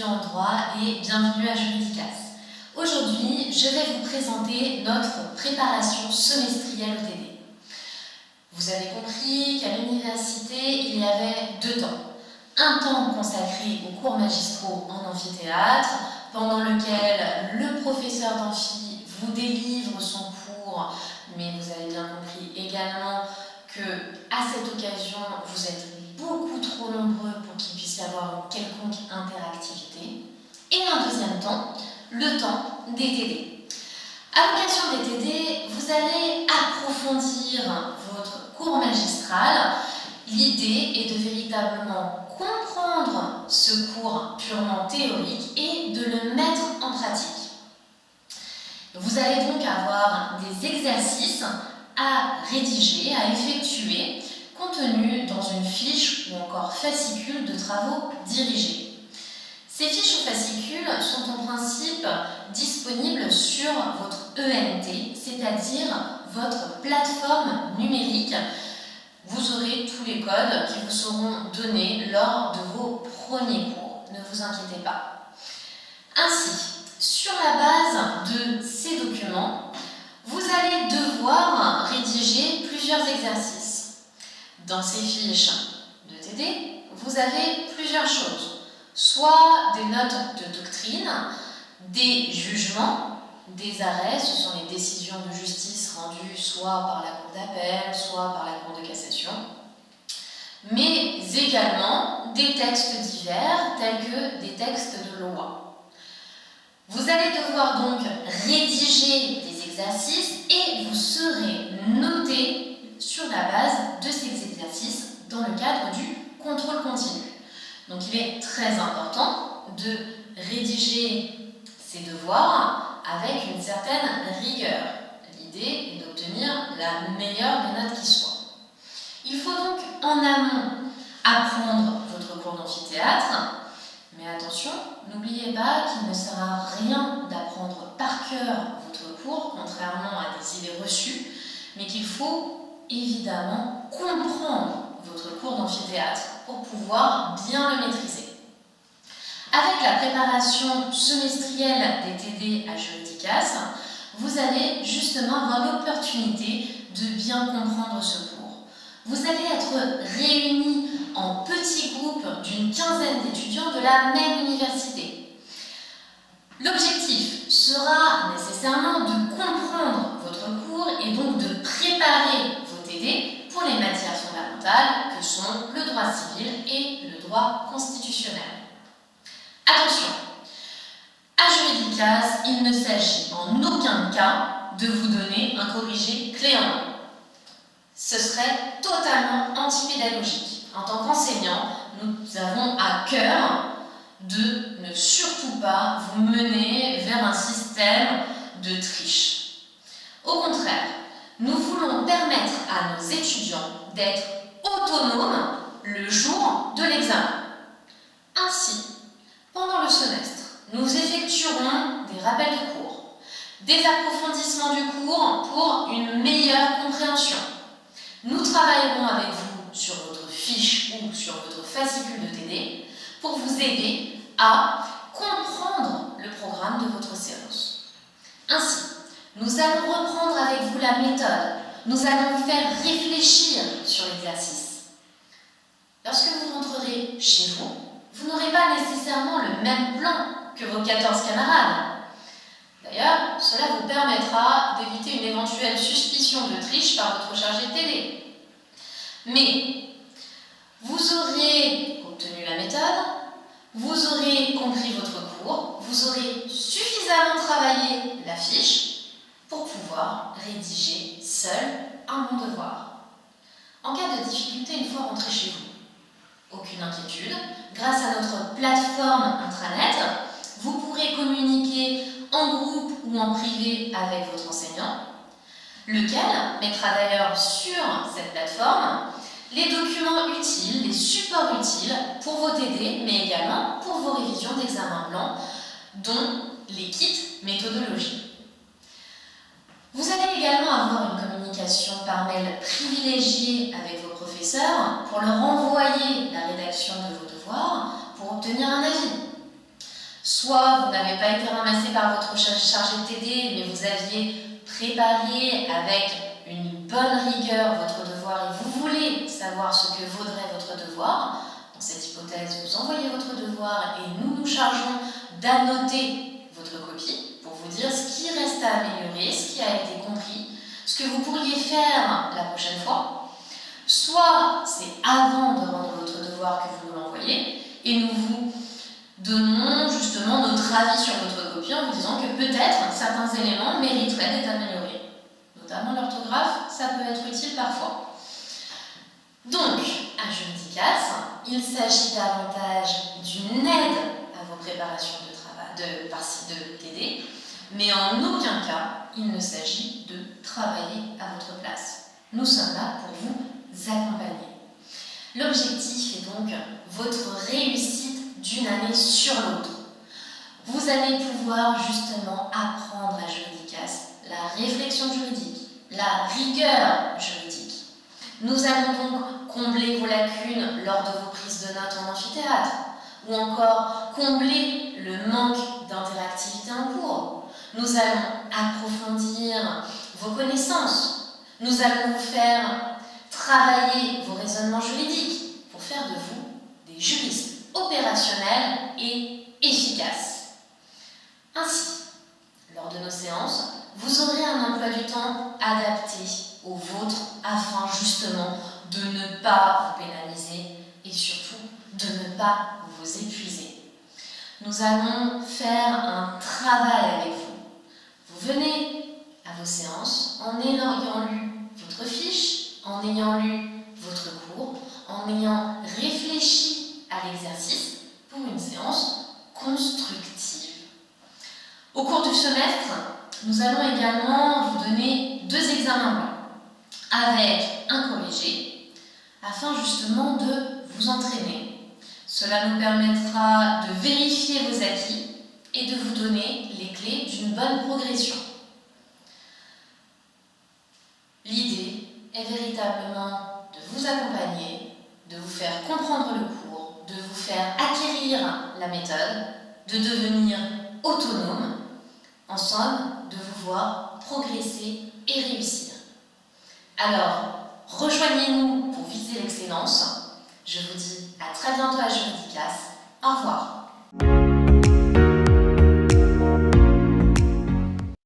étudiants en droit et bienvenue à Juridicas. Aujourd'hui, je vais vous présenter notre préparation semestrielle au TD. Vous avez compris qu'à l'université, il y avait deux temps. Un temps consacré aux cours magistraux en amphithéâtre, pendant lequel le professeur d'amphi vous délivre son cours, mais vous avez bien compris également que à cette occasion, vous êtes beaucoup trop nombreux pour qu'il puisse y avoir une quelconque interactivité. Et un deuxième temps, le temps des TD. À l'occasion des TD, vous allez approfondir votre cours magistral. L'idée est de véritablement comprendre ce cours purement théorique et de le mettre en pratique. Vous allez donc avoir des exercices à rédiger, à effectuer, contenus dans une fiche ou encore fascicule de travaux dirigés. Ces fiches ou fascicules sont en principe disponibles sur votre ENT, c'est-à-dire votre plateforme numérique. Vous aurez tous les codes qui vous seront donnés lors de vos premiers cours, ne vous inquiétez pas. Ainsi, sur la base de ces documents, vous allez devoir rédiger plusieurs exercices. Dans ces fiches de TD, vous avez plusieurs choses. Soit des notes de doctrine, des jugements, des arrêts, ce sont les décisions de justice rendues soit par la Cour d'appel, soit par la Cour de cassation, mais également des textes divers tels que des textes de loi. Vous allez devoir donc rédiger des exercices et vous serez noté sur la base de ces exercices dans le cadre du contrôle continu. Donc il est très important de rédiger ces devoirs avec une certaine rigueur. L'idée est d'obtenir la meilleure des notes qui soit. Il faut donc en amont apprendre votre cours d'amphithéâtre, mais attention, n'oubliez pas qu'il ne sert à rien d'apprendre par cœur votre cours, contrairement à des idées reçues, mais qu'il faut évidemment comprendre votre cours d'amphithéâtre pour pouvoir bien le maîtriser. Avec la préparation semestrielle des TD à Juridicas, vous allez justement avoir l'opportunité de bien comprendre ce cours. Vous allez être réunis en petits groupes d'une quinzaine d'étudiants de la même université. L'objectif sera nécessairement de comprendre votre cours et donc de préparer vos TD pour les matières fondamentales que sont le droit civil et le droit constitutionnel. Attention, à Juridicas, il ne s'agit en aucun cas de vous donner un corrigé clé en main. Ce serait totalement antipédagogique. En tant qu'enseignant, nous avons à cœur de ne surtout pas vous mener vers un système de triche. Au contraire, nous voulons permettre à nos étudiants d'être autonomes le jour de l'examen. Ainsi, pendant le semestre, nous effectuerons des rappels de cours, des approfondissements du cours pour une meilleure compréhension. Nous travaillerons avec vous sur votre fiche ou sur votre fascicule de TD pour vous aider à comprendre le programme de votre séance. Ainsi, nous allons reprendre avec vous la méthode. Nous allons vous faire réfléchir sur l'exercice. Lorsque vous rentrerez chez vous, vous n'aurez pas nécessairement le même plan que vos 14 camarades. D'ailleurs, cela vous permettra d'éviter une éventuelle suspicion de triche par votre chargé de TD. Mais vous aurez obtenu la méthode, vous aurez compris votre cours, vous aurez suffisamment travaillé la fiche pour pouvoir rédiger seul un bon devoir. En cas de difficulté une fois rentré chez vous, aucune inquiétude, grâce à notre plateforme intranet, vous pourrez communiquer en groupe ou en privé avec votre enseignant, lequel mettra d'ailleurs sur cette plateforme les documents utiles, les supports utiles pour vos TD, mais également pour vos révisions d'examen blanc, dont les kits méthodologie. Vous allez également avoir une communication par mail privilégiée avec vos professeurs pour leur envoyer la rédaction de vos devoirs pour obtenir un avis. Soit vous n'avez pas été ramassé par votre chargé de TD, mais vous aviez préparé avec une bonne rigueur votre devoir et vous voulez savoir ce que vaudrait votre devoir. Dans cette hypothèse, vous envoyez votre devoir et nous nous chargeons d'annoter votre copie pour vous dire ce qui reste à améliorer, ce qui a été compris, ce que vous pourriez faire la prochaine fois. Soit c'est avant de rendre votre devoir que vous nous l'envoyez et nous vous donnons justement notre avis sur votre copie en vous disant que peut-être certains éléments mériteraient d'être améliorés. Notamment l'orthographe, ça peut être utile parfois. Donc, à Juridicas, il s'agit davantage d'une aide à vos préparations de travail, de TD, mais en aucun cas, il ne s'agit de travailler à votre place. Nous sommes là pour vous accompagner. L'objectif est donc votre réussite d'une année sur l'autre. Vous allez pouvoir justement apprendre à Juridicas la réflexion juridique, la rigueur juridique. Nous allons donc combler vos lacunes lors de vos prises de notes en amphithéâtre, ou encore combler le manque d'interactivité en cours. Nous allons approfondir vos connaissances. Nous allons vous faire travailler vos raisonnements juridiques pour faire de vous des juristes opérationnels et efficaces. Ainsi, lors de nos séances, vous aurez un emploi du temps adapté au vôtre afin justement de ne pas vous pénaliser et surtout de ne pas vous épuiser. Nous allons faire un travail avec vous. Vous venez à vos séances en ayant lu votre fiche, en ayant lu votre cours, en ayant réfléchi à l'exercice pour une séance constructive. Au cours du semestre, nous allons également vous donner 2 examens blancs avec un corrigé afin justement de vous entraîner. Cela nous permettra de vérifier vos acquis et de vous donner les clés d'une bonne progression. L'idée est véritablement de vous accompagner, de vous faire comprendre le cours, de vous faire acquérir la méthode, de devenir autonome, en somme, de vous voir progresser et réussir. Alors, rejoignez-nous pour viser l'excellence. Je vous dis à très bientôt à Juridicas. Au revoir.